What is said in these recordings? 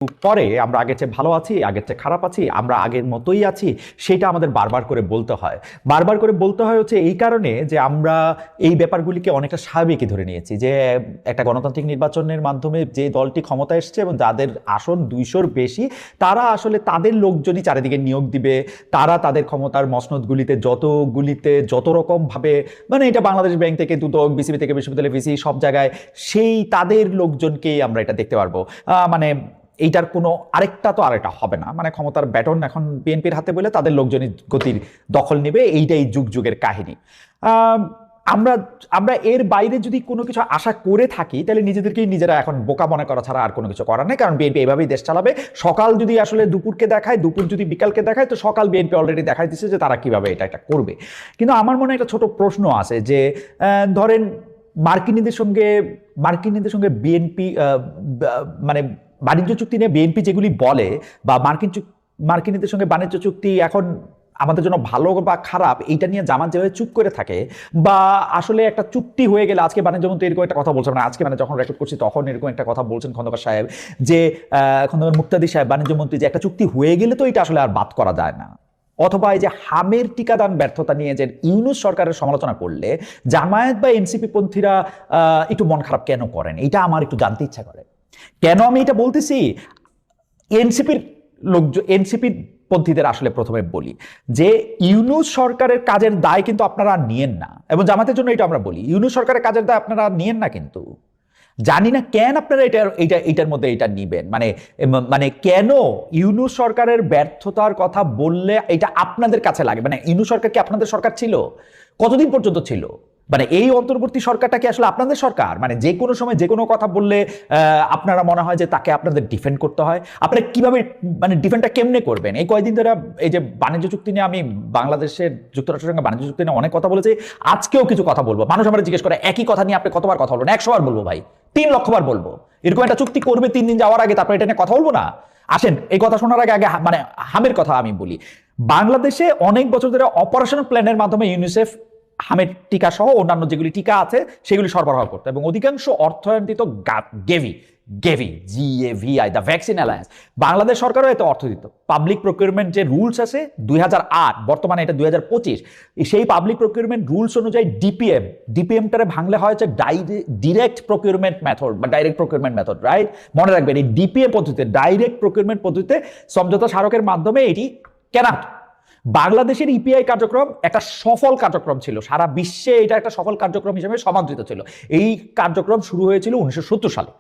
পরে আমরা আগের চেয়ে ভালো আছি, আগের চেয়ে খারাপ আছি, আমরা আগের মতোই আছি, সেটা আমাদের বারবার করে বলতে হয়। বারবার করে বলতে হয় হচ্ছে এই কারণে যে আমরা এই ব্যাপারগুলিকে অনেকটা স্বাভাবিকই ধরে নিয়েছি যে একটা গণতান্ত্রিক নির্বাচনের মাধ্যমে যে দলটি ক্ষমতা এসছে এবং যাদের আসন 200-র বেশি, তারা আসলে তাদের লোকজনই চারিদিকে নিয়োগ দিবে। তারা তাদের ক্ষমতার মসনদগুলিতে যত রকমভাবে, মানে এটা বাংলাদেশ ব্যাংক থেকে দুদক, বিসিবি থেকে বিশ্ববিদ্যালয় ভিসি, সব জায়গায় সেই তাদের লোকজনকেই আমরা এটা দেখতে পারবো। মানে এইটার কোনো আরেকটা হবে না, মানে ক্ষমতার ব্যাটন এখন বিএনপির হাতে বলে তাদের লোকজনই গতির দখল নেবে, এইটাই যুগ যুগের কাহিনী। আমরা আমরা এর বাইরে যদি কোনো কিছু আশা করে থাকি তাহলে নিজেদেরকেই নিজেরা এখন বোকা মনে করা ছাড়া আর কোনো কিছু করার নেই, কারণ বিএনপি এভাবেই দেশ চালাবে। সকাল যদি আসলে দুপুরকে দেখায়, দুপুর যদি বিকালকে দেখায়, তো সকাল বিএনপি অলরেডি দেখাই দিচ্ছে যে তারা কিভাবে এটা করবে। কিন্তু আমার মনে একটা ছোট প্রশ্ন আছে যে ধরেন মার্কিনীদের সঙ্গে বিএনপি মানে বাণিজ্য চুক্তি নিয়ে বিএনপি যেগুলি বলে, বা মার্কিনীদের সঙ্গে বাণিজ্য চুক্তি এখন আমাদের জন্য ভালো বা খারাপ এইটা নিয়ে জামাত যেভাবে চুপ করে থাকে, বা আসলে একটা চুক্তি হয়ে গেলে, আজকে বাণিজ্যমন্ত্রী এরকম একটা কথা বলছেন, মানে আজকে মানে যখন রেকর্ড করছি তখন এরকম একটা কথা বলছেন খন্দকার সাহেব, যে খন্দকার মুক্তাদি সাহেব বাণিজ্যমন্ত্রী, যে একটা চুক্তি হয়ে গেলে তো এটা আসলে আর বাদ করা যায় না। অথবা এই যে হামের টিকাদান ব্যর্থতা নিয়ে যে ইউনূস সরকারের সমালোচনা করলে জামায়াত বা এনসিপি পন্থীরা একটু মন খারাপ কেন করেন, এটা আমার একটু জানতে ইচ্ছা করে। কেন আমি এটা বলতেছি, এনসিপির পন্থীদের আসলে প্রথমে বলি যে ইউনূস সরকারের কাজের দায় কিন্তু আপনারা নিয়েন না, এবং জামাতের জন্য এটা আমরা বলি, ইউনূস সরকারের কাজের দায় আপনারা নিয়েন না। কিন্তু জানি না কেন আপনারা এটার মধ্যে এটা নিবেন, মানে কেন ইউনূস সরকারের ব্যর্থতার কথা বললে এটা আপনাদের কাছে লাগে। মানে ইউনূস সরকার কি আপনাদের সরকার ছিল? কতদিন পর্যন্ত ছিল? মানে এই অন্তর্বর্তী সরকারটা কি আসলে আপনাদের সরকার? মানে যে কোনো সময় যে কোনো কথা বললে আপনারা মনে হয় যে তাকে আপনাদের ডিফেন্ড করতে হয়। আপনারা কিভাবে, মানে ডিফেন্ডটা কেমনে করবেন? এই কয়েকদিন ধরে এই যে বাণিজ্য চুক্তি নিয়ে, আমি বাংলাদেশের যুক্তরাষ্ট্রের সঙ্গে বাণিজ্য চুক্তি নিয়ে অনেক কথা বলেছি, আজকেও কিছু কথা বলবো। মানুষ আমরা জিজ্ঞেস করে একই কথা নিয়ে আপনি কতবার কথা বলবেন? 100 বার বলবো ভাই, 3 লক্ষ বার বলবো। এরকম একটা চুক্তি করবে 3 দিন যাওয়ার আগে, তারপরে এটা নিয়ে কথা বলবো না? আসেন, এই কথা শোনার আগে মানে হামের কথা আমি বলি। বাংলাদেশে অনেক বছর ধরে অপারেশনাল প্ল্যানের মাধ্যমে ইউনিসেফ হামের টিকা সহ অন্যান্য যেগুলি টিকা আছে সেগুলি সরবরাহ করতো, এবং অধিকাংশ অর্থায়ন GAVI, the vaccine alliance. Bangladesh সরকারও এতে অর্থ দিত। পাবলিক প্রকিউরমেন্ট যে রুলস আছে 2008, বর্তমানে এটা 2025, সেই পাবলিক প্রকিউরমেন্ট রুলস অনুযায়ী ডিপিএমটারে ভাঙলে হয় হচ্ছে ডিরেক্ট প্রকিউরমেন্ট মেথড বা ডাইরেক্ট প্রকিউরমেন্ট মেথড, রাইট? মনে রাখবেন, এই ডিপিএম পদ্ধতিতে, ডাইরেক্ট প্রকিউরমেন্ট পদ্ধতিতে সমঝোতা স্মারকের মাধ্যমে এটি কেনা হতো। বাংলাদেশের ইপিআই কার্যক্রম একটা সফল কার্যক্রম ছিল, সারা বিশ্বে এটা একটা সফল কার্যক্রম হিসেবে সমাদৃত ছিল। এই কার্যক্রম শুরু হয়েছিল 1970 সালে।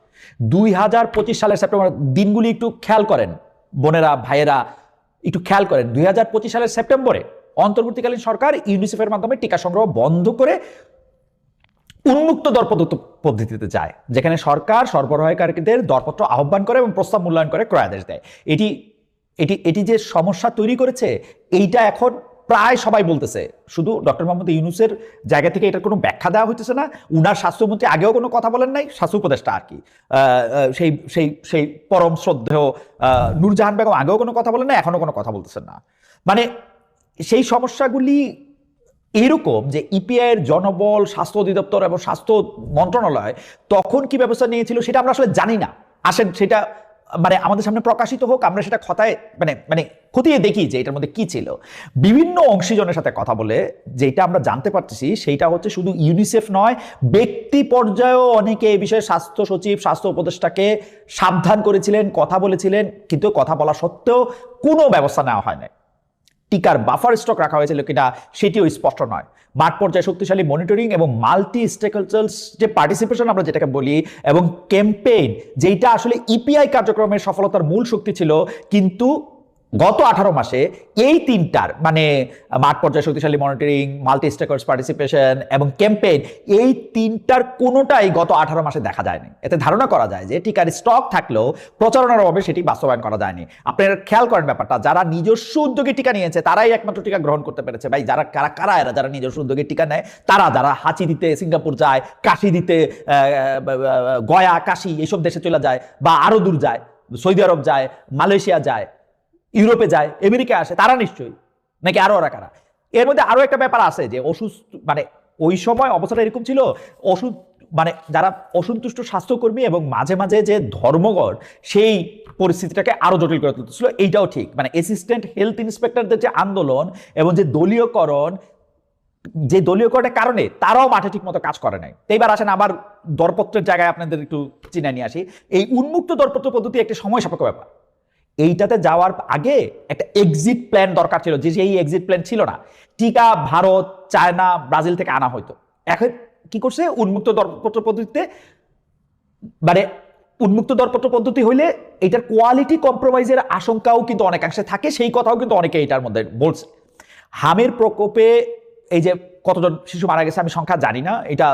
2025 সালের সেপ্টেম্বর, দিনগুলি একটু খেয়াল করেন বোনেরা, ভাইয়েরা, একটু খেয়াল করেন। 2025 সালের সেপ্টেম্বরে অন্তর্বর্তীকালীন সরকার ইউনিসেফের মাধ্যমে টিকা সংগ্রহ বন্ধ করে উন্মুক্ত দরপত্র পদ্ধতিতে যায়, যেখানে সরকার সরবরাহকারীদের দরপত্র আহ্বান করে এবং প্রস্তাব মূল্যায়ন করে ক্রয়াদেশ দেয়। এটি যে সমস্যা তৈরি করেছে, এইটা এখন প্রায় সবাই বলতেছে। শুধু ডক্টর মোহাম্মদ ইউনূসের জায়গা থেকে এটার কোনো ব্যাখ্যা দেওয়া হইতেছে না। উনার স্বাস্থ্যমন্ত্রী আগেও কোনো কথা বলেন নাই, স্বাস্থ্য উপদেষ্টা আর কি সেই পরম শ্রদ্ধেয় নূরজাহান বেগম আগেও কোনো কথা বলেন না, এখনো কোনো কথা বলতেছেন না। মানে সেই সমস্যাগুলি এরকম যে ইপিআই এর জনবল, স্বাস্থ্য অধিদপ্তর এবং স্বাস্থ্য মন্ত্রণালয় তখন কি ব্যবস্থা নিয়েছিল সেটা আমরা আসলে জানি না। আসেন সেটা মানে আমাদের সামনে প্রকাশিত হোক, আমরা সেটা মানে খতিয়ে দেখি যে এটার মধ্যে কি ছিল। বিভিন্ন অংশীজনের সাথে কথা বলে যেটা আমরা জানতে পারতেছি সেইটা হচ্ছে শুধু ইউনিসেফ নয়, ব্যক্তি পর্যায়েও অনেকে এই বিষয়ে স্বাস্থ্য সচিব, স্বাস্থ্য উপদেষ্টাকে সাবধান করেছিলেন, কথা বলেছিলেন, কিন্তু কথা বলা সত্ত্বেও কোনো ব্যবস্থা নেওয়া হয় না। টিকার বাফার স্টক রাখা হয়েছিল কিনা সেটিও স্পষ্ট নয়। মাঠ পর্যায়ে শক্তিশালী মনিটরিং এবং মাল্টি স্টেকহোল্ডার্স যে পার্টিসিপেশন আমরা যেটাকে বলি, এবং ক্যাম্পেইন, যেটা আসলে ইপিআই কার্যক্রমের সফলতার মূল শক্তি ছিল, কিন্তু গত 18 মাসে এই তিনটার, মানে মাঠ পর্যায়ে শক্তিশালী মনিটরিং, মাল্টি স্টেকহোল্ডার্স পার্টিসিপেশন এবং ক্যাম্পেইন, এই তিনটার কোনোটাই গত 18 মাসে দেখা যায়নি। এতে ধারণা করা যায় যে টিকার স্টক থাকলেও প্রচারণার অভাবে সেটি বাস্তবায়ন করা যায়নি। আপনারা খেয়াল করেন ব্যাপারটা, যারা নিজস্ব উদ্যোগে টিকা নিয়েছে তারাই একমাত্র টিকা গ্রহণ করতে পেরেছে। ভাই, কারা এরা যারা নিজস্ব উদ্যোগে টিকা নেয়? যারা হাঁচি দিতে সিঙ্গাপুর যায়, কাশি দিতে গয়া, কাশি এইসব দেশে চলে যায়, বা আরো দূর যায়, সৌদি আরব যায়, মালয়েশিয়া যায়, ইউরোপে যায়, আমেরিকায় আসে, তারা নিশ্চয়ই, নাকি আরো ওরা কারা? এর মধ্যে আরো একটা ব্যাপার আছে যে ওষুধ, মানে ওই সময় অবস্থাটা এরকম ছিল, মানে যারা অসন্তুষ্ট স্বাস্থ্যকর্মী এবং মাঝে মাঝে যে ধর্মঘট সেই পরিস্থিতিটাকে আরো জটিল করে তুলতেছিল, এইটাও ঠিক। মানে অ্যাসিস্ট্যান্ট হেলথ ইন্সপেক্টরদের যে আন্দোলন এবং যে দলীয়করণের কারণে তারাও মাঠে ঠিক মতো কাজ করে নাই। এইবার আসেন আবার দরপত্রের জায়গায় আপনাদের একটু চিনে নিয়ে আসি। এই উন্মুক্ত দরপত্র পদ্ধতি একটা সময় সাপেক্ষ ব্যাপার। এইটাতে যাওয়ার আগে একটা এক্সিট প্ল্যান দরকার ছিল, যে এই এক্সিট প্ল্যান ছিল না। টিকা ভারত, চায়না, ব্রাজিল থেকে আনা হয়তো। এখন কি করছে, উন্মুক্ত দরপত্র পদ্ধতিতে, মানে উন্মুক্ত দরপত্র পদ্ধতি হইলে এটার কোয়ালিটি কম্প্রোমাইজের আশঙ্কাও কিন্তু অনেকাংশে থাকে, সেই কথাও কিন্তু অনেকে এটার মধ্যে বলছে। হামের প্রকোপে এই যে কতজন শিশু মারা গেছে আমি সংখ্যা জানি না, এটা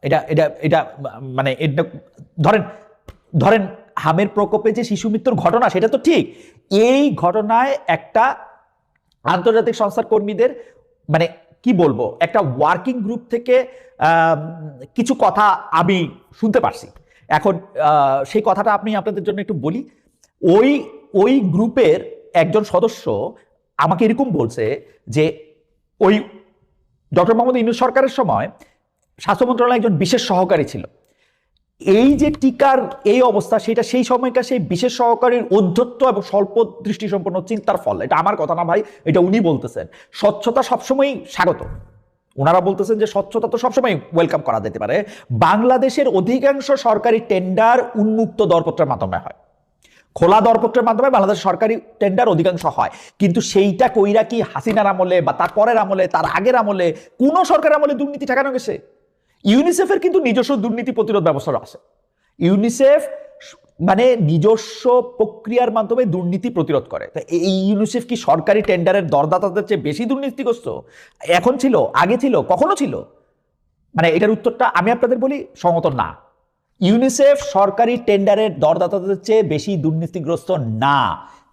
এটা এটা এটা মানে ধরেন ধরেন হামের প্রকোপে যে শিশু মৃত্যুর ঘটনা, সেটা তো ঠিক। এই ঘটনায় একটা আন্তর্জাতিক সংস্থার কর্মীদের মানে কি বলবো, একটা ওয়ার্কিং গ্রুপ থেকে কিছু কথা আমি শুনতে পারছি। এখন সেই কথাটা আমি আপনাদের জন্য একটু বলি। ওই গ্রুপের একজন সদস্য আমাকে এরকম বলছে যে ওই ডক্টর মোহাম্মদ ইউনূস সরকারের সময় স্বাস্থ্য মন্ত্রণালয়ের একজন বিশেষ সহকারী ছিল। এই যে টিকার এই অবস্থা, সেটা সেই সময়কার সেই বিশেষ সহকারীর ঔদ্ধত্য এবং স্বল্প দৃষ্টিসম্পন্ন চিন্তার ফল। এটা আমার কথা না ভাই, এটা উনি বলতেছেন। স্বচ্ছতা সবসময় স্বাগত। ওনারা বলতেছেন যে স্বচ্ছতা তো সবসময় ওয়েলকাম করা যেতে পারে। বাংলাদেশের অধিকাংশ সরকারি টেন্ডার উন্মুক্ত দরপত্রের মাধ্যমে হয়, খোলা দরপত্রের মাধ্যমে বাংলাদেশ সরকারি টেন্ডার অধিকাংশ হয়। কিন্তু সেইটা কইরা কি হাসিনার আমলে বা তার পরের আমলে, তার আগের আমলে, কোন সরকারের আমলে দুর্নীতি ঠেকানো গেছে? ইউনিসেফের কিন্তু নিজস্ব দুর্নীতি প্রতিরোধ ব্যবস্থা আছে। ইউনিসেফ মানে নিজস্ব প্রক্রিয়ার মাধ্যমে দুর্নীতি প্রতিরোধ করে। এই ইউনিসেফ কি সরকারি টেন্ডারের দরদাতাদের চেয়ে বেশি দুর্নীতিগ্রস্ত এখন ছিল, আগে ছিল, কখনো ছিল? মানে এটার উত্তরটা আমি আপনাদের বলি, সম্মত না। ইউনিসেফ সরকারি টেন্ডারের দরদাতাদের চেয়ে বেশি দুর্নীতিগ্রস্ত না,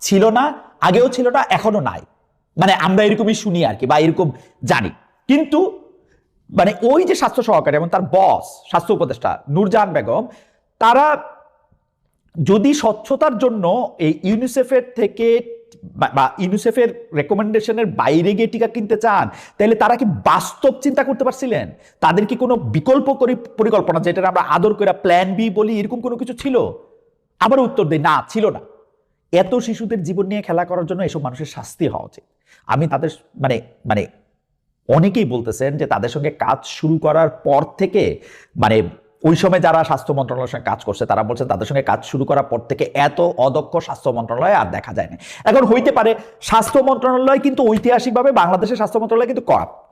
ছিল না, আগেও ছিল না, এখনো নাই। মানে আমরা এরকমই শুনি আর কি, বা এরকম জানি। কিন্তু মানে ওই যে স্বাস্থ্য সহকারী এবং তার বস স্বাস্থ্য উপদেষ্টা নূরজাহান বেগম, তারা যদি স্বচ্ছতার জন্য এই ইউনিসেফের থেকে বা ইউনিসেফের রেকমেন্ডেশনের বাইরে গিয়ে টিকা কিনতে চান, তাহলে তারা কি বাস্তব চিন্তা করতে পারছিলেন? তাদের কি কোনো বিকল্প পরিকল্পনা, যেটা আমরা আদর করে প্ল্যান বি বলি, এরকম কোনো কিছু ছিল? আবার উত্তর দেয় না, ছিল না। এত শিশুদের জীবন নিয়ে খেলা করার জন্য এসব মানুষের শাস্তি হওয়া উচিত। আমি তাদের মানে মানে অনেকেই বলতেছেন যে তাদের সঙ্গে কাজ শুরু করার পর থেকে, মানে ওই সময় যারা স্বাস্থ্য মন্ত্রণালয়ের সঙ্গে কাজ করছে তারা বলছেন তাদের সঙ্গে কাজ শুরু করার পর থেকে এত অদক্ষ স্বাস্থ্য মন্ত্রণালয় আর দেখা যায় না। এখন হইতে পারে স্বাস্থ্য মন্ত্রণালয় কিন্তু ঐতিহাসিকভাবে বাংলাদেশের স্বাস্থ্য মন্ত্রণালয় কিন্তু করাপ্ট,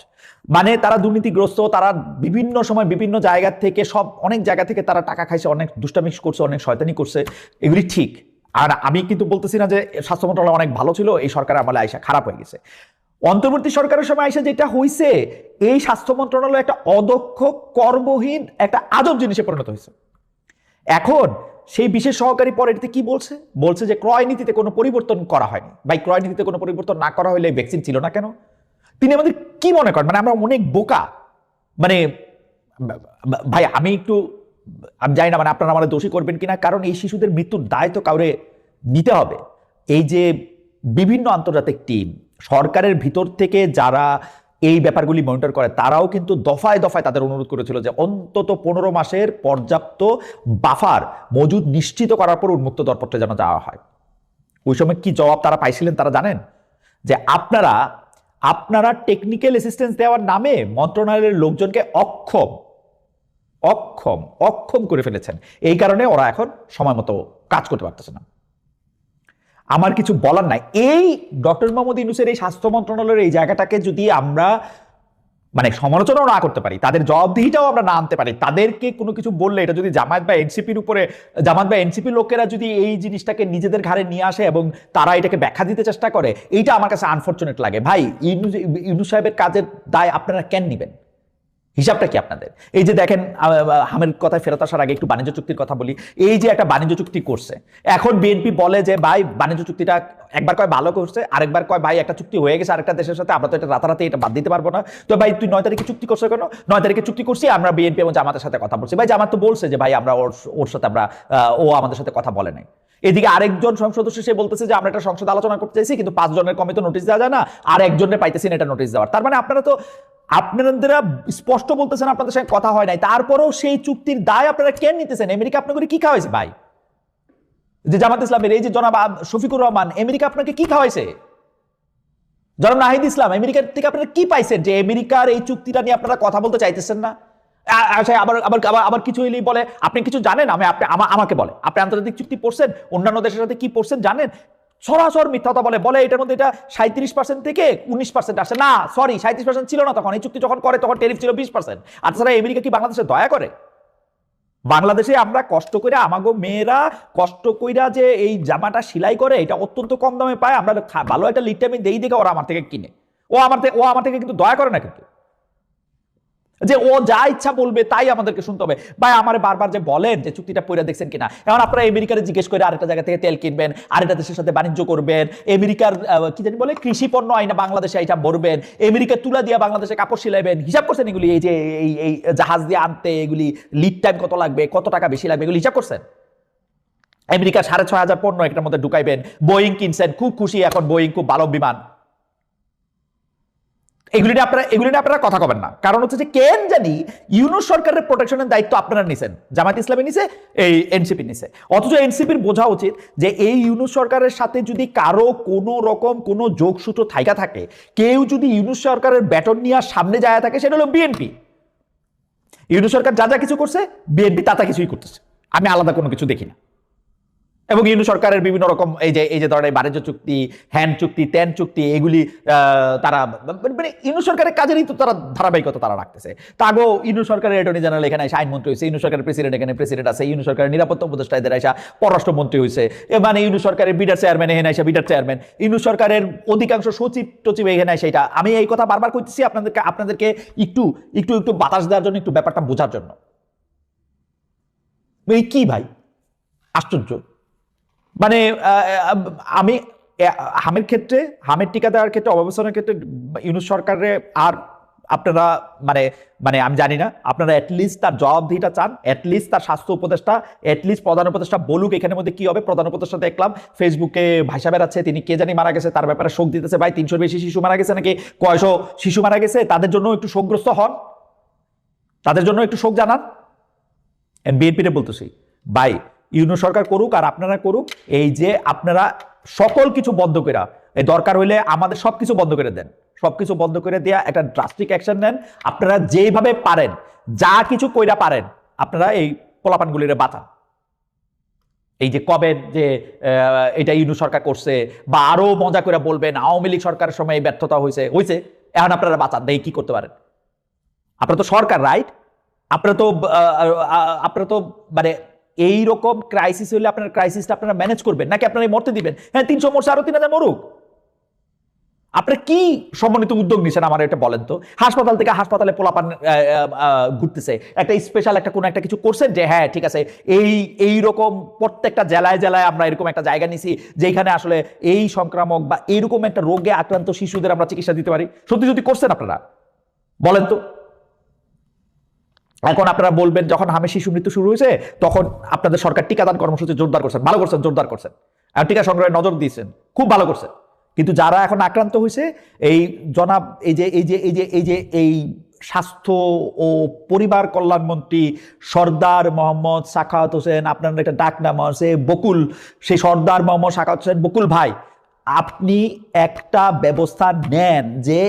মানে তারা দুর্নীতিগ্রস্ত, তারা বিভিন্ন সময় বিভিন্ন জায়গা থেকে অনেক জায়গা থেকে তারা টাকা খাইছে, অনেক দুষ্টামি করছে, অনেক শয়তানি করছে, এগুলি ঠিক। আর আমি কিন্তু বলতেছি না যে স্বাস্থ্য মন্ত্রণালয় অনেক ভালো ছিল, এই সরকার আমলে আইসা খারাপ হয়ে গেছে। অন্তর্বর্তী সরকারের সময় এসে যেটা হয়েছে, এই স্বাস্থ্য মন্ত্রণালয় একটা অদক্ষ, কর্মহীন, একটা আজব জিনিসে পরিণত হয়েছে। এখন সেই বিশেষ সহকারী পরে এটাতে কি বলছে যে ক্রয় নীতিতে কোনো পরিবর্তন করা হয়নি। ভাই, ক্রয় নীতিতে কোনো পরিবর্তন না করা হলে ভ্যাকসিন ছিল না কেন? তিনি আমাদের কি মনে করেন, মানে আমরা অনেক বোকা? মানে ভাই আমি জানি না, মানে আপনারা আমাদের দোষী করবেন কিনা, কারণ এই শিশুদের মৃত্যুর দায় তো কাউরে নিতে হবে। এই যে বিভিন্ন আন্তর্জাতিক টিম, সরকারের ভিতর থেকে যারা এই ব্যাপারগুলি মনিটর করে, তারাও কিন্তু দফায় দফায় তাদের অনুরোধ করেছিল যে অন্তত 15 মাসের পর্যাপ্ত বাফার মজুদ নিশ্চিত করার পর উন্মুক্ত দরপত্রে যেন যাওয়া হয়। ওই সময় কি জবাব তারা পাইছিলেন তারা জানেন? যে আপনারা টেকনিক্যাল অ্যাসিস্ট্যান্স দেওয়ার নামে মন্ত্রণালয়ের লোকজনকে অক্ষম করে ফেলেছেন। এই কারণে ওরা এখন সময় মতো কাজ করতে পারতেছে না। আমার কিছু বলার নাই। এই ডক্টর মোহাম্মদ ইউনূসের এই স্বাস্থ্য মন্ত্রণালয়ের এই জায়গাটাকে যদি আমরা মানে সমালোচনাও না করতে পারি, তাদের জবাবদিহিটাও আমরা না আনতে পারি, তাদেরকে কোনো কিছু বললে এটা যদি জামায়াত বা এনসিপির লোকেরা যদি এই জিনিসটাকে নিজেদের ঘাড়ে নিয়ে আসে এবং তারা এটাকে ব্যাখ্যা দিতে চেষ্টা করে, এইটা আমার কাছে আনফরচুনেট লাগে। ভাই, ইউনূস সাহেবের কাজের দায় আপনারা কেন নিবেন? হিসাবটা কি আপনাদের? এই যে দেখেন, হামের কথায় ফেরত আসার আগে একটু বাণিজ্য চুক্তির কথা বলি। এই যে একটা বাণিজ্য চুক্তি করছে, এখন বিএনপি বলে যে ভাই বাণিজ্য চুক্তিটা একবার কয় ভালো করছে, আরেকবার কয় ভাই একটা চুক্তি হয়ে গেছে আরেকটা দেশের সাথে, আমরা তো এটা রাতারাতি এটা বাদ দিতে পারবো না। তো ভাই তুই 9 তারিখে চুক্তি করছো কেন? 9 তারিখে চুক্তি করছি, আমরা বিএনপি এবং জামাতের সাথে কথা বলছি। ভাই জামাত তো বলছে যে ভাই আমরা ওর সাথে ও আমাদের সাথে কথা বলে নাই। এদিকে আরেকজন সংসদ সদস্য সে বলতেছে যে আমরা একটা সংসদ আলোচনা করতে চাইছি, কিন্তু 5 জনের কমে তো নোটিশ দেওয়া যায় না, আর একজনের পাইতেছি না এটা নোটিশ দেওয়ার। তার মানে আপনারা তো আপনারা স্পষ্ট বলতেছেন আপনাদের সঙ্গে কথা হয় নাই, তারপরেও সেই চুক্তির দায় আপনারা কেন নিতেছেন? আমেরিকা আপনাকে কি খাওয়াইছে ভাই? যে জামাত ইসলামের এই যে জনাব শফিকুর রহমান, আমেরিকা আপনাকে কি খাওয়াইছে? জনাব নাহিদ ইসলাম, আমেরিকার থেকে আপনারা কি পাইছেন যে আমেরিকার এই চুক্তিটা নিয়ে আপনারা কথা বলতে চাইতেছেন না? আবার আবার আবার কিছু হইলেই বলে আপনি কিছু জানেন, আমাকে বলে আপনি আন্তর্জাতিক চুক্তি পড়ছেন, অন্যান্য দেশের সাথে কি পড়ছেন জানেন? সরাসর মিথ্যাটা বলে এটার মধ্যে এটা 37% থেকে 19% আসে না, সরি 37% ছিল না তখন, এই চুক্তি যখন করে তখন ট্যারিফ ছিল 20%। আর তাছাড়া আমেরিকা কি বাংলাদেশে দয়া করে? বাংলাদেশে আমরা কষ্ট করে, আমাগো মেয়েরা কষ্ট কইরা যে এই জামাটা সেলাই করে, এটা অত্যন্ত কম দামে পায়, আমরা ভালো একটা লিড টাইমে দেই দেখে ওরা আমার থেকে কিনে। ও আমার থেকে কিন্তু দয়া করে না, কিন্তু যে ও যা ইচ্ছা বলবে তাই আমাদেরকে শুনতে হবে। ভাই আমার বারবার যে বলেন যে চুক্তিটা পড়ে দেখছেন কিনা, এখন আপনারা আমেরিকারে জিজ্ঞেস করে আরেকটা জায়গা থেকে তেল কিনবেন, আরেকটা দেশের সাথে বাণিজ্য করবেন, আমেরিকার কি জানি বলে কৃষি পণ্য আইনা বাংলাদেশে এটা ভরবেন, আমেরিকার তুলা দিয়া বাংলাদেশে কাপড় সিলাইবেন, হিসাব করছেন এগুলি? এই যে এই জাহাজ দিয়ে আনতে এগুলি লিড টাইম কত লাগবে, কত টাকা বেশি লাগবে, এগুলি হিসাব করছেন? আমেরিকা 6,500 পণ্য এটার মধ্যে ঢুকাইবেন, বোয়িং কিনছেন, খুব খুশি, এখন বোয়িং খুব ভালো বিমান। এগুলি নিয়ে আপনারা কথা কবেন না, কারণ হচ্ছে যে কেন জানি ইউনূস সরকারের প্রোটেকশনের দায়িত্ব আপনারা নিছেন, জামায়াত ইসলামী নিছে, এই এনসিপি নিছে। অথচ এনসিপির বোঝা উচিত যে এই ইউনূস সরকারের সাথে যদি কারো কোনো রকম কোনো যোগসূত্র থাইকা থাকে, কেউ যদি ইউনূস সরকারের ব্যাটন নিয়ে সামনে যায় থাকে, সেটা হলো বিএনপি। ইউনূস সরকার যা যা কিছু করছে, বিএনপি তা কিছুই করতেছে, আমি আলাদা কোনো কিছু দেখি না। এবং ইউনূস সরকারের বিভিন্ন রকম এই যে ধরেন বাণিজ্য চুক্তি, হ্যান্ড চুক্তি, ত্যান চুক্তি, এগুলি তারা মানে ইউনূস সরকারের কাজেরই তো তারা ধারাবাহিকতা তারা রাখতেছে। তাগো ইউনূস সরকারের অ্যাটর্নি জেনারেল এখানে এসে আইনমন্ত্রী হয়েছে, ইউনূস সরকারের প্রেসিডেন্ট এখানে প্রেসিডেন্ট আছে, ইউনূস সরকারের নিরাপত্তা উপদেষ্টা এদের এসে পররাষ্ট্রমন্ত্রী হয়েছে, মানে ইউনূস সরকারের বিডার চেয়ারম্যান এখানে এসে বিডার চেয়ারম্যান, ইউনূস সরকারের অধিকাংশ সচিব টচিব এখানে এসে। এটা আমি এই কথা বারবার করতেছি আপনাদেরকে একটু একটু একটু বাতাস দেওয়ার জন্য, একটু ব্যাপারটা বোঝার জন্য। এই কি ভাই আশ্চর্য! মানে আমি হামের টিকা দেওয়ার ক্ষেত্রে, অবস্থানের ক্ষেত্রে ইউনূস সরকারের আর আপনারা মানে আমি জানি না, আপনারা অ্যাটলিস্ট তার জবাবদিহিটা চান, অ্যাটলিস্ট তার স্বাস্থ্য উপদেষ্টা, অ্যাটলিস্ট প্রধান উপদেষ্টা বলুক এখানের মধ্যে কি হবে। প্রধান উপদেষ্টা দেখলাম ফেসবুকে ভাষা বেড়াচ্ছে, তিনি কে জানি মারা গেছে, তার ব্যাপারে শোক দিতেছে। ভাই 300-র বেশি শিশু মারা গেছে নাকি কয়শো শিশু মারা গেছে, তাদের জন্য একটু শোকগ্রস্ত হন, তাদের জন্য একটু শোক জানান। বিএনপিতে বলতেছি ভাই, ইউনূস সরকার করুক আর আপনারা করুক, এই যে আপনারা সকল কিছু বন্ধ করে, এই দরকার হইলে আমাদের সবকিছু বন্ধ করে দেন, সবকিছু বন্ধ করে দেয়া একটা ড্রাস্টিক অ্যাকশন নেন। আপনারা যেভাবে পারেন, যা কিছু কইরা পারেন, আপনারা এই পোলাপানগুলিরে বাঁচান। এই যে কবে যে এটা ইউনূস সরকার করছে, বা আরো মজা করে বলবেন আওয়ামী লীগ সরকারের সময় ব্যর্থতা হয়েছে, এখন আপনারা বাঁচান, দেখি কি করতে পারেন। আপনারা তো সরকার, রাইট? আপনারা তো মানে এইরকম ক্রাইসিস হলে আপনার ক্রাইসিসটা আপনারা ম্যানেজ করবেন, নাকি আপনারা মরতে দিবেন? হ্যাঁ 300 মরছে, আরো 3000 মরুক। আপনারা কি সমন্বিত উদ্যোগ নিছেন আমার এটা বলেন তো? হাসপাতাল থেকে হাসপাতালে পোলাপান ঘুরতেছে, একটা স্পেশাল একটা কোনো একটা কিছু করছেন যে হ্যাঁ ঠিক আছে, এইরকম প্রত্যেকটা জেলায় জেলায় আমরা এরকম একটা জায়গা নিছি যেখানে আসলে এই সংক্রামক বা এইরকম একটা রোগে আক্রান্ত শিশুদের আমরা চিকিৎসা দিতে পারি? সত্যি যদি করছেন আপনারা বলেন তো। এখন আপনারা বলবেন যখন হামে শিশু মৃত্যু শুরু হয়েছে তখন আপনাদের সরকার টিকাদান কর্মসূচি জোরদার করছেন, ভালো করছেন, জোরদার করছেন, আর টিকা সংগ্রহে নজর দিয়েছেন, খুব ভালো করছেন। কিন্তু যারা এখন আক্রান্ত হয়েছে, এই জনাব এই স্বাস্থ্য ও পরিবার কল্যাণ মন্ত্রী সর্দার মোহাম্মদ সাখাওয়াত হোসেন, আপনার একটা ডাক নাম আছে বকুল, সেই সর্দার মোহাম্মদ সাখাওয়াত হোসেন বকুল ভাই, আপনি একটা ব্যবস্থা নেন যে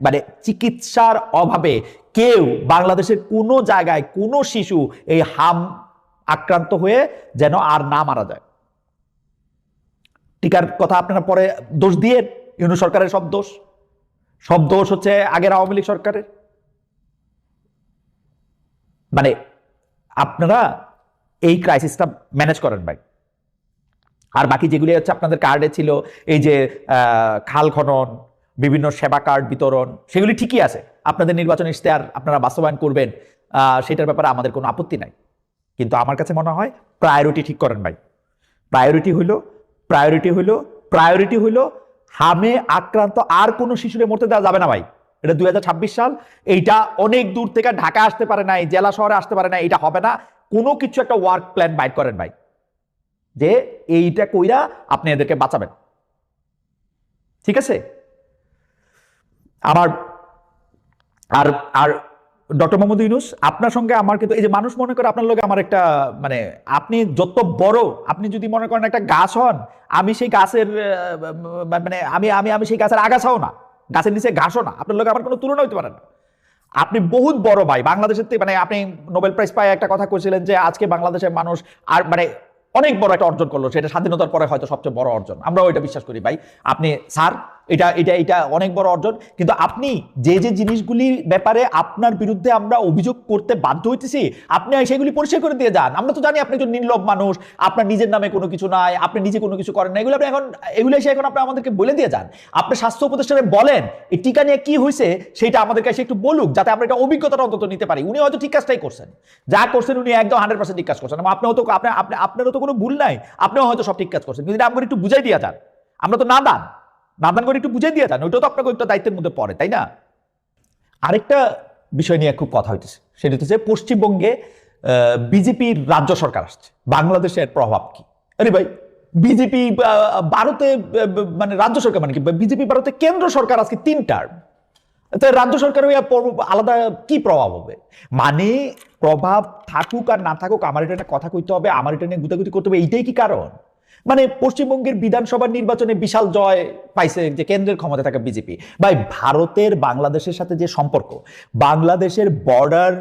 মানে চিকিৎসার অভাবে কেউ বাংলাদেশের কোনো জায়গায় কোনো শিশু এই হাম আক্রান্ত হয়ে যেন আর না মারা যায়। টিকার কথা আপনারা পরে দোষ দিয়ে, ইউনূস সরকারের সব দোষ হচ্ছে আগের আওয়ামী লীগ সরকারের। মানে আপনারা এই ক্রাইসিসটা ম্যানেজ করেন ভাই। আর বাকি যেগুলি হচ্ছে আপনাদের কার্ডে ছিল, এই যে খাল খনন, বিভিন্ন সেবা কার্ড বিতরণ, সেগুলি ঠিকই আছে, আপনাদের নির্বাচন ইশতেহার আপনারা বাস্তবায়ন করবেন, সেটার ব্যাপারে আমাদের কোনো আপত্তি নাই। কিন্তু আমার কাছে মনে হয় প্রায়োরিটি ঠিক করেন ভাই। প্রায়োরিটি হইল হামে আক্রান্ত আর কোনো শিশুরে মরতে দেওয়া যাবে না ভাই। এটা 2026 সাল, এইটা অনেক দূর থেকে ঢাকা আসতে পারে না, জেলা শহরে আসতে পারে না, এটা হবে না। কোনো কিছু একটা ওয়ার্ক প্ল্যান বাইর করেন ভাই, যে এইটা কইরা আপনি এদেরকে বাঁচাবেন। ঠিক আছে? আমার আর আর ডক্টর মোহাম্মদ ইউনূস আপনার সঙ্গে আমার কিন্তু এই যে মানুষ মনে করে আপনার লোকে আমার একটা মানে আপনি যত বড় আপনি যদি মনে করেন একটা গাছ হন আমি সেই গাছের মানে আমি আমি আমি সেই গাছের আগাছাও না, গাছের নিচে ঘাসও না, আপনার লোকে আমার কোনো তুলনা হইতে পারে না। আপনি বহুত বড় ভাই বাংলাদেশের মানে আপনি নোবেল প্রাইজ পায় একটা কথা কইছিলেন যে আজকে বাংলাদেশের মানুষ আর মানে অনেক বড় একটা অর্জন করলো, সেটা স্বাধীনতার পরে হয়তো সবচেয়ে বড় অর্জন, আমরাও এটা বিশ্বাস করি ভাই। আপনি স্যার এটা এটা এটা অনেক বড় অর্জন, কিন্তু আপনি যে যে জিনিসগুলির ব্যাপারে আপনার বিরুদ্ধে আমরা অভিযোগ করতে বাধ্য হইতেছি আপনি সেগুলি পরিষ্কার করে দিয়ে যান। আমরা তো জানি আপনি একজন নির্লভ মানুষ, আপনার নিজের নামে কোনো কিছু নাই, আপনি নিজে কোনো কিছু করেন না, এগুলো আপনি এগুলো এসে এখন আপনি আমাদেরকে বলে দিয়ে যান। আপনি স্বাস্থ্য উপদেষ্টারে বলেন এই টিকা নিয়ে কি হয়েছে সেটা আমাদের কাছে একটু বলুক, যাতে আমরা এটা অভিজ্ঞতাটা অন্তত নিতে পারি। উনি হয়তো ঠিক কাজটাই করছেন, যা করছেন উনি একদম 100% ঠিক কাজ করছেন, আপনিও তো আপনারও তো কোনো ভুল নাই, আপনিও হয়তো সব ঠিক কাজ করছেন, কিন্তু আমাকে একটু বুঝাই দিয়ে যান। আমরা তো নাদান করে একটু বুঝে দিয়ে যান, ওইটাও তো আপনাকে একটা দায়িত্বের মধ্যে পড়ে, তাই না? আরেকটা বিষয় নিয়ে খুব কথা হইতেছে, সেটা হচ্ছে পশ্চিমবঙ্গে বিজেপির রাজ্য সরকার আসছে, বাংলাদেশের প্রভাব কি? আরে ভাই বিজেপি ভারতে মানে রাজ্য সরকার মানে কি? বিজেপি ভারতে কেন্দ্র সরকার আজকে 3 টার্ম, রাজ্য সরকার আলাদা কি প্রভাব হবে? মানে প্রভাব থাকুক আর না থাকুক আমার এটা একটা কথা কইতে হবে, আমার এটা নিয়ে গুতাগুতি করতে হবে, এইটাই কি কারণ? মানে পশ্চিমবঙ্গের বিধানসভা নির্বাচনে বিশাল জয় পাইছে যে কেন্দ্রের ক্ষমতা থাকা বিজেপি। ভাই ভারতের বাংলাদেশের সাথে যে সম্পর্ক, বাংলাদেশের বর্ডার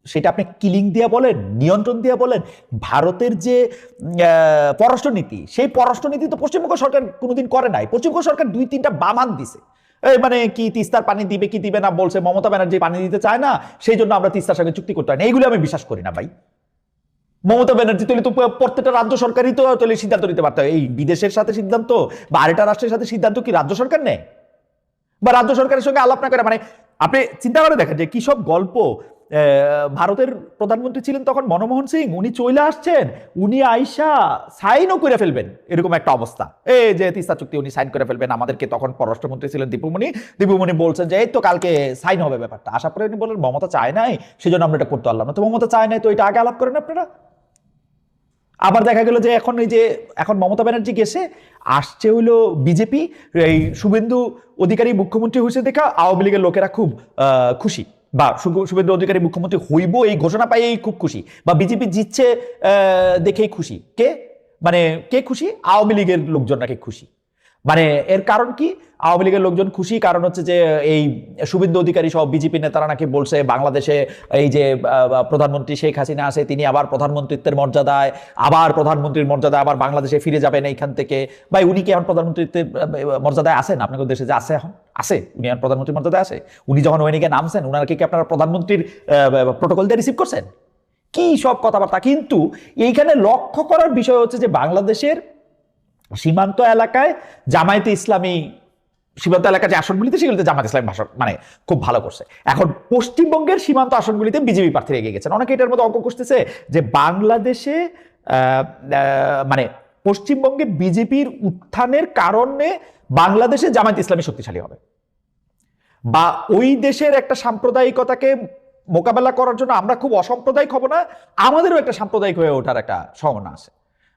সেটা আপনি কিলিং দিয়ে বলেন, নিয়ন্ত্রণ দিয়ে বলেন, ভারতের যে পররাষ্ট্রনীতি সেই পররাষ্ট্রনীতি তো পশ্চিমবঙ্গ সরকার কোনোদিন করে নাই। পশ্চিমবঙ্গ সরকার 2-3টা বামান দিছে, এই মানে কি তিস্তার পানি দিবে কি দিবে না বলছে, মমতা ব্যানার্জি পানি দিতে চায় না সেই জন্য আমরা তিস্তার সঙ্গে চুক্তি করতে হয় না, এইগুলো আমি বিশ্বাস করি না ভাই। মমতা ব্যানার্জি তৈরি তো প্রত্যেকটা রাজ্য সরকারই তো তৈরি সিদ্ধান্ত নিতে পারতো, এই বিদেশের সাথে সিদ্ধান্ত বা আরেকটা রাষ্ট্রের সাথে সিদ্ধান্ত কি রাজ্য সরকার নেয়? বা রাজ্য সরকারের সঙ্গে আলাপ না করে, মানে আপনি চিন্তা করে দেখেন যে কি সব গল্প। ভারতের প্রধানমন্ত্রী ছিলেন তখন মনমোহন সিং, উনি চলে আসছেন, উনি আইসা সাইনও করে ফেলবেন এরকম একটা অবস্থা, এই যে তিস্তা চুক্তি উনি সাইন করে ফেলবেন। আমাদেরকে তখন পররাষ্ট্রমন্ত্রী ছিলেন দীপুমণি বলছেন যে এই তো কালকে সাইন হবে ব্যাপারটা, আশা করে উনি বললেন মমতা চায় নাই সেজন্য আমরা এটা করতে পারলাম না। তো মমতা চায় নাই তো এটা আগে আলাপ করেন আপনারা। আবার দেখা গেল যে এখন মমতা ব্যানার্জি গেছে, আসছে হইলো বিজেপি, এই শুভেন্দু অধিকারী মুখ্যমন্ত্রী হয়েছে দেখা আওয়ামী লীগের লোকেরা খুব খুশি, বা শুভেন্দু অধিকারী মুখ্যমন্ত্রী হইব এই ঘোষণা পাইয়েই খুব খুশি, বা বিজেপি জিতছে দেখেই খুশি। কে খুশি? আওয়ামী লীগের লোকজন নাকি খুশি। মানে এর কারণ কি? আওয়ামী লীগের লোকজন খুশি কারণ হচ্ছে যে এই শুভেন্দু অধিকারী সহ বিজেপি নেতারা নাকি বলছে বাংলাদেশে এই যে প্রধানমন্ত্রী শেখ হাসিনা আছে তিনি আবার প্রধানমন্ত্রীত্বের মর্যাদায়, প্রধানমন্ত্রীর মর্যাদায় আবার বাংলাদেশে ফিরে যাবেন এইখান থেকে। ভাই উনি কি এখন প্রধানমন্ত্রীত্বের মর্যাদায় আছেন? আপনাদের দেশে যে আছে এখন আছে, উনি এখন প্রধানমন্ত্রীর মর্যাদায় আছে? উনি যখন ওইদিকে নামছেন ওনারা কি আপনারা প্রধানমন্ত্রীর প্রোটোকল দিয়ে রিসিভ করছেন? কি সব কথাবার্তা। কিন্তু এইখানে লক্ষ্য করার বিষয় হচ্ছে যে বাংলাদেশের সীমান্ত এলাকায় জামায়াতে ইসলামী সীমান্ত এলাকার যে আসনগুলিতে সেগুলিতে জামায়াত ইসলামী ভাষণ মানে খুব ভালো করছে। এখন পশ্চিমবঙ্গের সীমান্ত আসনগুলিতে বিজেপি প্রার্থী এগিয়ে গেছেন। অনেকে এটার মধ্যে অঙ্ক করতেছে যে বাংলাদেশে মানে পশ্চিমবঙ্গে বিজেপির উত্থানের কারণে বাংলাদেশে জামায়াত ইসলামী শক্তিশালী হবে, বা ওই দেশের একটা সাম্প্রদায়িকতাকে মোকাবেলা করার জন্য আমরা খুব অসাম্প্রদায়িক হব না, আমাদেরও একটা সাম্প্রদায়িক হয়ে ওঠার একটা সম্ভাবনা আছে।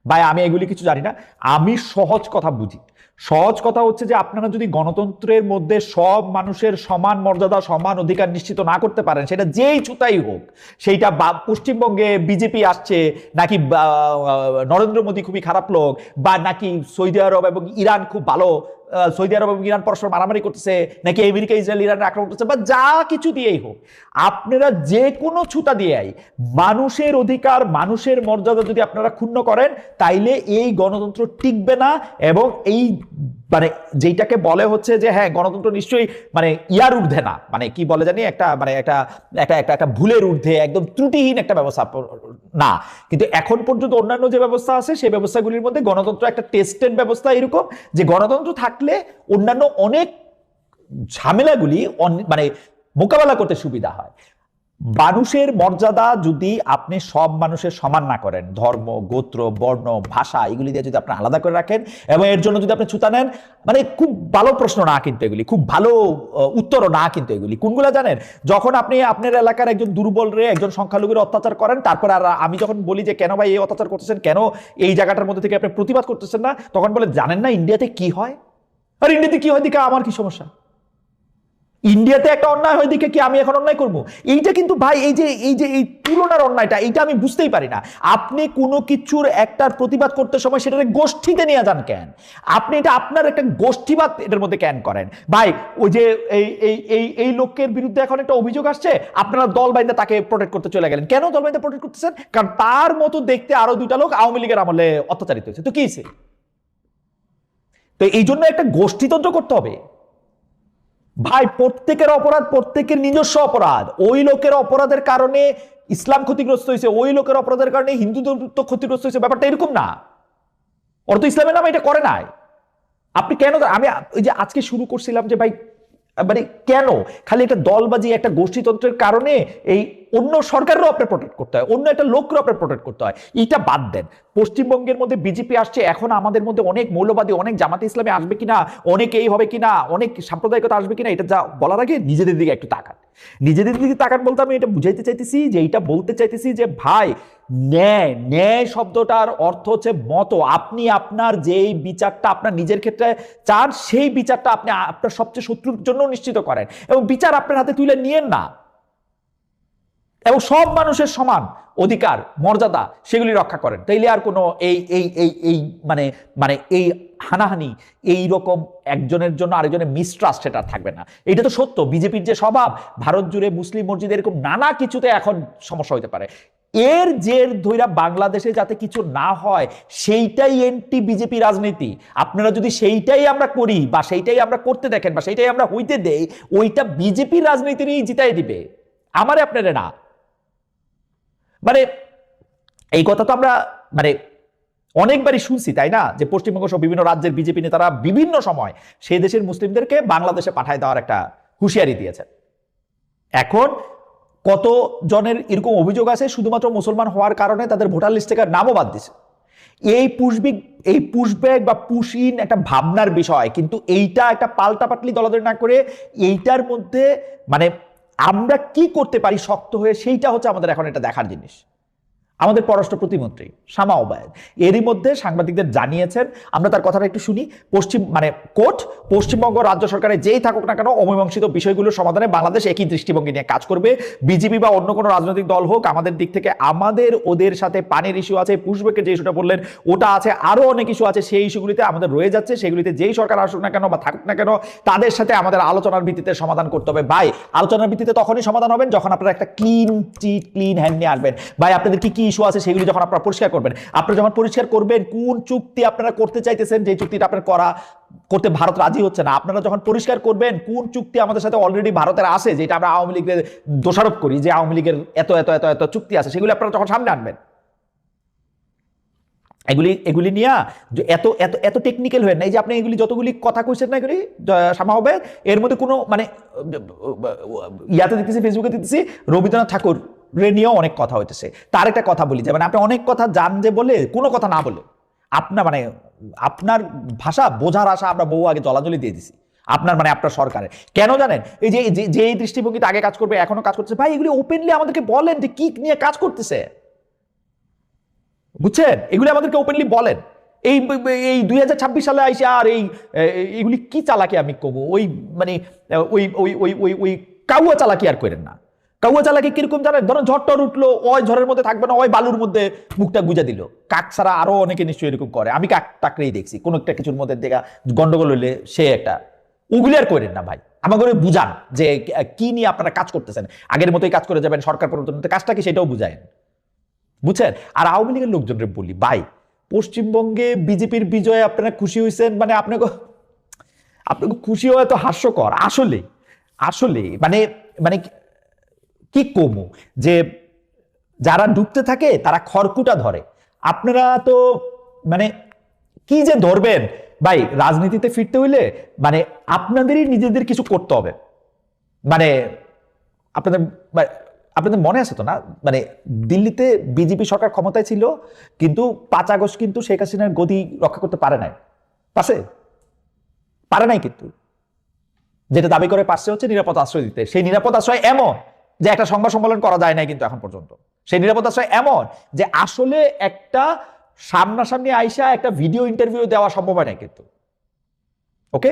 ভাই আমি এগুলি কিছু জানি না, আমি সহজ কথা বুঝি। সহজ কথা হচ্ছে যে আপনারা যদি গণতন্ত্রের মধ্যে সব মানুষের সমান মর্যাদা সমান অধিকার নিশ্চিত না করতে পারেন, সেটা যেই ছুতাই হোক, সেইটা পশ্চিমবঙ্গে বিজেপি আসছে নাকি নরেন্দ্র মোদী খুবই খারাপ লোক, বা নাকি সৌদি আরব এবং ইরান খুব ভালো, সৌদি আরব এবং ইরান পরস্পর মারামারি করতেছে, নাকি আমেরিকা ইসরায়েল ইরানের আক্রমণ করতেছে, বা যা কিছু দিয়েই হোক, আপনারা যে কোনো ছুতা দিয়েই মানুষের অধিকার মানুষের মর্যাদা যদি আপনারা ক্ষুণ্ণ করেন তাইলে এই গণতন্ত্র টিকবে না। এবং এই মানে যেটাকে বলে হচ্ছে যে হ্যাঁ গণতন্ত্র নিশ্চয়ই মানে ইয়ার ঊর্ধ্বে না, মানে কি বলে জানি একটা মানে একটা একটা একটা একটা ভুলের ঊর্ধ্বে একদম ত্রুটিহীন একটা ব্যবস্থা না, কিন্তু এখন পর্যন্ত অন্যান্য যে ব্যবস্থা আছে সেই ব্যবস্থাগুলির মধ্যে গণতন্ত্র একটা টেস্টেড ব্যবস্থা, এরকম যে গণতন্ত্র থাকলে অন্যান্য অনেক ঝামেলাগুলি মানে মোকাবেলা করতে সুবিধা হয়। মানুষের মর্যাদা যদি আপনি সব মানুষের সমান না করেন, ধর্ম গোত্র বর্ণ ভাষা এগুলি দিয়ে যদি আপনি আলাদা করে রাখেন এবং এর জন্য যদি আপনি ছুতা নেন, মানে খুব ভালো প্রশ্ন না কিন্তু এগুলি, খুব ভালো উত্তরও না কিন্তু এগুলি। কোনগুলো জানেন? যখন আপনি আপনার এলাকার একজন দুর্বল রে একজন সংখ্যালঘুর অত্যাচার করেন, তারপর আর আমি যখন বলি যে কেন ভাই এই অত্যাচার করতেছেন, কেন এই জায়গাটার মধ্যে থেকে আপনি প্রতিবাদ করতেছেন না, তখন বলে জানেন না ইন্ডিয়াতে কি হয়? আর ইন্ডিয়াতে কি হয় দিকে আমার কি সমস্যা? ইন্ডিয়াতে একটা অন্যায় হয় দেখে কি আমি এখন অন্যায় করব? এইটা কিন্তু ভাই, এই যে এই তুলনার অন্যায়টা, এইটা আমি বুঝতেই পারি না। আপনি কোনো কিছুর একটার প্রতিবাদ করতে সময় সেটাকে গোষ্ঠীতে নিয়ে যান কেন? আপনি এটা আপনার একটা গোষ্ঠীবাদ এটার মধ্যে কেন করেন ভাই? ওই যে এই লোকের বিরুদ্ধে এখন একটা অভিযোগ আসছে, আপনারা দল বাইন্দা তাকে প্রোটেক্ট করতে চলে গেলেন। কেন দল বাইন্দা প্রোটেক্ট করতেছেন? কারণ তার মতো দেখতে আরো দুইটা লোক আওয়ামী লীগের আমলে অত্যাচারিত হয়েছে। তো কি হয়েছে? তো এই জন্য একটা গোষ্ঠীতন্ত্র করতে হবে ভাই। প্রত্যেকের অপরাধ প্রত্যেকের নিজস্ব অপরাধ। ওই লোকের অপরাধের কারণে ইসলাম ক্ষতিগ্রস্ত হয়েছে, ওই লোকের অপরাধের কারণে হিন্দু ধর্ম ক্ষতিগ্রস্ত হয়েছে, ব্যাপারটা এরকম না। ওরা তো ইসলামের নামে এটা করে নাই। আপনি কেন? আমি ওই যে আজকে শুরু করছিলাম যে ভাই, মানে কেন খালি একটা দলবাজি একটা গোষ্ঠীতন্ত্রের কারণে এই অন্য সরকারেরও আপনার প্রোটেক্ট করতে হয়, অন্য একটা লোককেও আপনার প্রোটেক্ট করতে হয়? এটা বাদ দেন। পশ্চিমবঙ্গের মধ্যে বিজেপি আসছে, এখন আমাদের মধ্যে অনেক মৌলবাদী, অনেক জামাতে ইসলামী আসবে কিনা, অনেক এই হবে কিনা, অনেক সাম্প্রদায়িকতা আসবে কিনা, এটা যা বলার আগে নিজেদের দিকে একটু তাকান। নিজেদের দিকে তাকান বলতে আমি এটা বুঝাইতে চাইতেছি যে, এইটা বলতে চাইতেছি যে ভাই, ন্যায়, ন্যায় শব্দটার অর্থ হচ্ছে মতো। আপনি আপনার যেই বিচারটা আপনার নিজের ক্ষেত্রে চান, সেই বিচারটা আপনি আপনার সবচেয়ে শত্রুর জন্য নিশ্চিত করেন, এবং বিচার আপনার হাতে তুলে নিয়েন না, এবং সব মানুষের সমান অধিকার মর্যাদা সেগুলি রক্ষা করেন। তাইলে আর কোনো এই এই এই এই মানে মানে এই হানাহানি, এই রকম একজনের জন্য আরেকজনের মিসট্রাস্ট সেটা থাকবে না। এটা তো সত্য। বিজেপির যে স্বভাব, ভারত জুড়ে মুসলিম মসজিদ এরকম নানা কিছুতে এখন সমস্যা হতে পারে, এর জের ধইরা বাংলাদেশে যাতে কিছু না হয়, সেইটাই এন্টি বিজেপি রাজনীতি। আপনারা যদি সেইটাই আমরা করি, বা সেইটাই আমরা করতে দেখেন, বা সেইটাই আমরা হইতে দেই, ওইটা বিজেপির রাজনীতিরই জিতাই দিবে, আমারে আপনারে না। মানে এই কথা তো আমরা মানে অনেকবারই শুনছি, তাই না? যে পশ্চিমবঙ্গ সহ বিভিন্ন রাজ্যের বিজেপি নেতারা বিভিন্ন সময় সেই দেশের মুসলিমদেরকে বাংলাদেশে পাঠায় দেওয়ার একটা হুঁশিয়ারি দিয়েছেন। এখন কত জনের এরকম অভিযোগ আছে শুধুমাত্র মুসলমান হওয়ার কারণে তাদের ভোটার লিস্ট থেকে নামও বাদ দিছে। এই পুশব্যাক বা পুশইন একটা ভাবনার বিষয়, কিন্তু এইটা একটা পাল্টাপাটলি দলাদলি না করে এইটার মধ্যে মানে আমরা কি করতে পারি শক্ত হয়ে, সেইটা হচ্ছে আমাদের এখন এটা দেখার জিনিস। আমাদের পররাষ্ট্র প্রতিমন্ত্রী শামা ওবায়েদ এরই মধ্যে সাংবাদিকদের জানিয়েছেন, আমরা তার কথাটা একটু শুনি। পশ্চিমবঙ্গ রাজ্য সরকারের যেই থাকুক না কেন, অমীমাংসিত বিষয়গুলোর সমাধানে বাংলাদেশ একই দৃষ্টিভঙ্গি নিয়ে কাজ করবে। বিজেপি বা অন্য কোনো রাজনৈতিক দল হোক, আমাদের দিক থেকে আমাদের ওদের সাথে পানির ইস্যু আছে, পুশব্যাকের যে ইস্যুটা বললেন ওটা আছে, আরো অনেক ইস্যু আছে, সেই ইস্যুগুলিতে আমাদের রয়ে যাচ্ছে। সেগুলিতে যেই সরকার আসুক না কেন বা থাকুক না কেন, তাদের সাথে আমাদের আলোচনার ভিত্তিতে সমাধান করতে হবে। ভাই, আলোচনার ভিত্তিতে তখনই সমাধান হবেন যখন আপনারা একটা ক্লিন হ্যান্ড নিয়ে আসবেন। ভাই, আপনাদের কি কি ইস্যু আছে সেগুলি যখন আপনারা পরিষ্কার করবেন, আপনারা যখন পরিষ্কার করবেন কোন চুক্তি আপনারা করতে চাইতেছেন, যে চুক্তিটা আপনারা করতে ভারত রাজি হচ্ছে না, আপনারা যখন পরিষ্কার করবেন কোন চুক্তি আমাদের সাথে অলরেডি ভারতের আছে, যেটা আমরা আওয়ামী লীগের দোষারোপ করি যে আওয়ামী লীগের এত এত এত এত চুক্তি আছে, সেগুলি আপনারা যখন সামনে আনবেন, এগুলি নিয়ে এত এত এত টেকনিক্যাল হয়ে না। এই যে আপনি এগুলি যতগুলি কথা কইছেন না, এগুলি শামা হবে এর মধ্যে কোনো মানে ইয়াতে দিতেছি, ফেসবুকে দিতেছি, রবীন্দ্রনাথ ঠাকুর নিয়েও অনেক কথা হইতেছে। তার একটা কথা বলি যে মানে আপনি অনেক কথা জান যে বলে কোনো কথা না বলে আপনার মানে আপনার ভাষা বোঝার আশা আমরা বহু আগে জলাজলি দিয়ে দিছি আপনার মানে আপনার সরকারের। কেন জানেন? এই যে এই দৃষ্টিভঙ্গিতে আগে কাজ করবে এখনো কাজ করতেছে। ভাই, এগুলি ওপেনলি আমাদেরকে বলেন যে কি নিয়ে কাজ করতেছে, বুঝছেন? এগুলি আমাদেরকে ওপেনলি বলেন। এই 2026 সালে আইসে আর এইগুলি কি চালাকি আমি কব, ওই মানে ওই ওই ওই ওই ওই কাউয়া চালাকি আর করেন না। কাউয়া চালাকি কিরকম জানেন? ধরুন ঝড় টর উঠলো, ওই ঝড়ের মধ্যে থাকবে না, ওই বালুর মধ্যে মুখটা গুজা দিল। কাক ছাড়া আরো অনেকে নিশ্চয়ই এরকম করে, আমি কাক টাকরেই দেখছি। কোনো একটা কিছুর মধ্যে দেখা গন্ডগোল হইলে সে একটা, ওগুলি আর করেন না ভাই। আমাকে বুঝান যে কি নিয়ে আপনারা কাজ করতেছেন, আগের মতোই কাজ করে যাবেন, সরকার পরিবর্তন কাজটা কি সেটাও বুঝায়েন, বুঝছেন? আর আওয়ামী লীগের লোকজনকে বলি, ভাই, পশ্চিমবঙ্গে বিজেপির বিজয়ে আপনারা খুশি হয়েছেন, মানে আপনাকে খুশি হওয়া তো হাস্যকর আসলে। আসলে মানে মানে কি কমু যে যারা ডুবতে থাকে তারা খড়কুটা ধরে, আপনারা তো মানে কি যে ধরবেন। ভাই, রাজনীতিতে ফিরতে হইলে মানে আপনাদেরই নিজেদের কিছু করতে হবে। মানে আপনাদের আপনাদের মনে আছে তো না, মানে দিল্লিতে বিজেপি সরকার ক্ষমতায় ছিল, কিন্তু 5 আগস্ট কিন্তু শেখ হাসিনার গদি রক্ষা করতে পারে নাই, পারে নাই। কিন্তু যেটা দাবি করে পারছে হচ্ছে নিরাপদ আশ্রয় দিতে। সেই নিরাপদ আশ্রয় এমন যে একটা সংবাদ সম্মেলন করা যায় নাই কিন্তু এখন পর্যন্ত। সেই নিরাপদ আশ্রয় এমন যে আসলে একটা সামনাসামনি আইসা একটা ভিডিও ইন্টারভিউ দেওয়া সম্ভব হয় না কিন্তু। ওকে,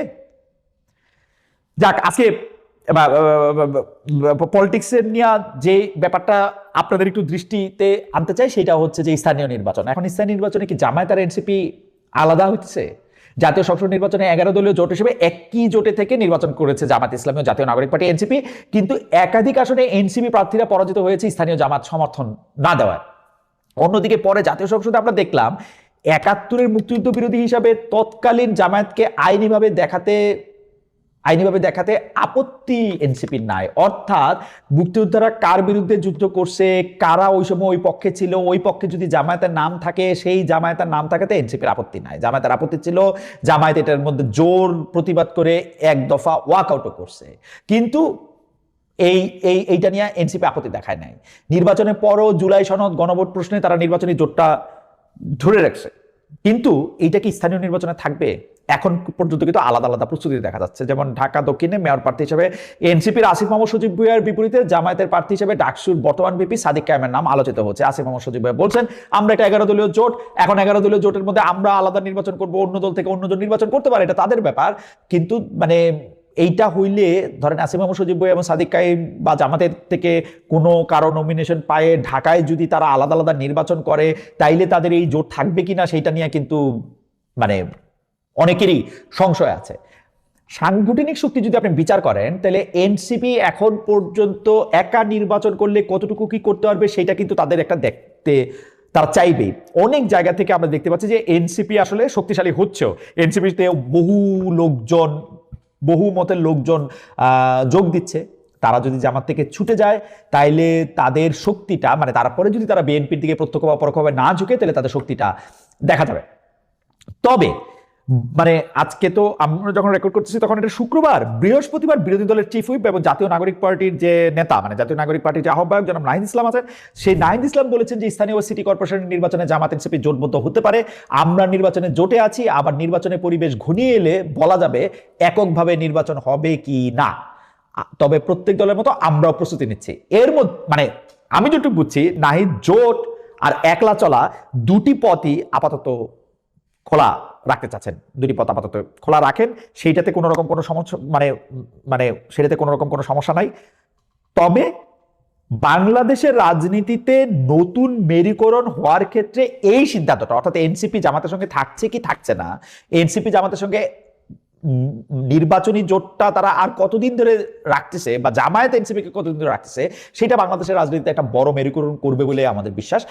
যাক, আজকে পলিটিক্সের নিয়ে যে ব্যাপারটা আপনাদের একটু দৃষ্টিতে আনতে চাই, সেটা হচ্ছে যে স্থানীয় নির্বাচন। এখন স্থানীয় নির্বাচনে কি জামায়াত আর এনসিপি আলাদা হচ্ছে? জাতীয় সংসদ নির্বাচনে 11 দলীয় জোট হিসেবে একই জোটে থেকে নির্বাচন করেছে জামাত ইসলামী ও জাতীয় নাগরিক পার্টি এনসিপি, কিন্তু একাধিক আসনে এনসিপি প্রার্থীরা পরাজিত হয়েছে স্থানীয় জামাত সমর্থন না দেওয়ায়। অন্যদিকে পরে জাতীয় সংসদে আমরা দেখলাম 71-এর মুক্তিযুদ্ধ বিরোধী হিসাবে তৎকালীন জামায়াতকে আইনিভাবে দেখাতে আপত্তি এনসিপির নাই। অর্থাৎ মুক্তিযোদ্ধারা কার বিরুদ্ধে যুদ্ধ করছে, কারা ওই সময় ওই পক্ষে ছিল, ওই পক্ষে যদি জামায়াতের নাম থাকে, সেই জামায়াতের নাম থাকাতে এনসিপির আপত্তি নাই। জামায়াতের আপত্তি ছিল, জামায়াত এটার মধ্যে জোর প্রতিবাদ করে এক দফা ওয়াকআউটও করছে, কিন্তু এইটা নিয়ে এনসিপি আপত্তি দেখায় নাই। নির্বাচনের পরও জুলাই সনদ গণভোট প্রশ্নে তারা নির্বাচনী জোটটা ধরে রাখছে, কিন্তু এইটা কি স্থানীয় নির্বাচনে থাকবে? এখন পর্যন্ত কিন্তু আলাদা আলাদা প্রস্তুতি দেখা যাচ্ছে। যেমন ঢাকা দক্ষিণে মেয়র প্রার্থী হিসেবে এনসিপির আসিফ মোহাম্মদ সজীব ভুঁইয়ার বিপরীতে জামায়াতের প্রার্থী হিসেবে ডাকসুর বর্তমান ভিপি সাদিক কায়েমের নাম আলোচিত হচ্ছে। আসিফ মোহাম্মদ সজীব ভুঁইয়া বলছেন, আমরা একটা 11 দলীয় জোট, এখন 11 দলীয় জোটের মধ্যে আমরা আলাদা নির্বাচন করব, অন্য দল থেকে অন্যজন নির্বাচন করতে পারে, এটা তাদের ব্যাপার। কিন্তু মানে এইটা হইলে ধরেন আসিফ মোহাম্মদ সজীব ভুঁইয়া এবং সাদিক কায়েম বা জামাতের থেকে কোনো কারো নমিনেশন পায় ঢাকায় যদি তারা আলাদা আলাদা নির্বাচন করে, তাইলে তাদের এই জোট থাকবে কিনা সেইটা নিয়ে কিন্তু মানে অনেকেরই সংশয় আছে। সাংগঠনিক শক্তি যদি আপনি বিচার করেন, তাহলে এনসিপি এখন পর্যন্ত একা নির্বাচন করলে কতটুকু কি করতে পারবে সেটা কিন্তু তাদের একটা দেখতে তারা চাইবেই। অনেক জায়গা থেকে আমরা দেখতে পাচ্ছি যে এনসিপি আসলে শক্তিশালী হচ্ছেও। এনসিপিতে বহু মতের লোকজন যোগ দিচ্ছে। তারা যদি জামাত থেকে ছুটে যায়, তাইলে তাদের শক্তিটা মানে তারপরে যদি তারা বিএনপির দিকে প্রত্যক্ষ বা পরোক্ষভাবে না ঝুঁকে, তাহলে তাদের শক্তিটা দেখা যাবে। তবে মানে আজকে তো আমরা যখন রেকর্ড করতেছি তখন এটা শুক্রবার, বৃহস্পতিবার বিরোধী দলের চিফ হুইপ এবং জাতীয় নাগরিক পার্টির যে নেতা মানে জাতীয় নাগরিক পার্টির যে আহ্বায়ক জনাব নাহিদ ইসলাম আছেন, সেই নাহিদ ইসলাম বলেছেন যে স্থানীয় সিটি কর্পোরেশনের নির্বাচনে জামাত এনসিপি জোটবদ্ধ হতে পারে। আমরা নির্বাচনে জোটে আছি, আবার নির্বাচনের পরিবেশ ঘনিয়ে এলে বলা যাবে এককভাবে নির্বাচন হবে কি না। তবে প্রত্যেক দলের মতো আমরাও প্রস্তুতি নিচ্ছি। এর মধ্যে মানে আমি যেটুকু বুঝছি, নাহিদ জোট আর একলা চলা দুটি পথই আপাতত খোলা রাখতে চাচ্ছেন। দুটি পথ আপাতত খোলা রাখেন, সেইটাতে কোনো রকম কোনো সমস্যা মানে সেটাতে কোনো রকম কোনো সমস্যা নাই। তবে বাংলাদেশের রাজনীতিতে নতুন মেরুকরণ হওয়ার ক্ষেত্রে এই সিদ্ধান্তটা, অর্থাৎ এনসিপি জামাতের সঙ্গে থাকছে কি থাকছে না, এনসিপি জামাতের সঙ্গে নির্বাচনী জোটটা তারা আর কতদিন ধরে রাখতেছে বা জামায়াত এনসিপিকে কতদিন ধরে রাখতেছে, সেটা বাংলাদেশের রাজনীতিতে একটা বড় মেরুকরণ করবে বলে আমাদের বিশ্বাস।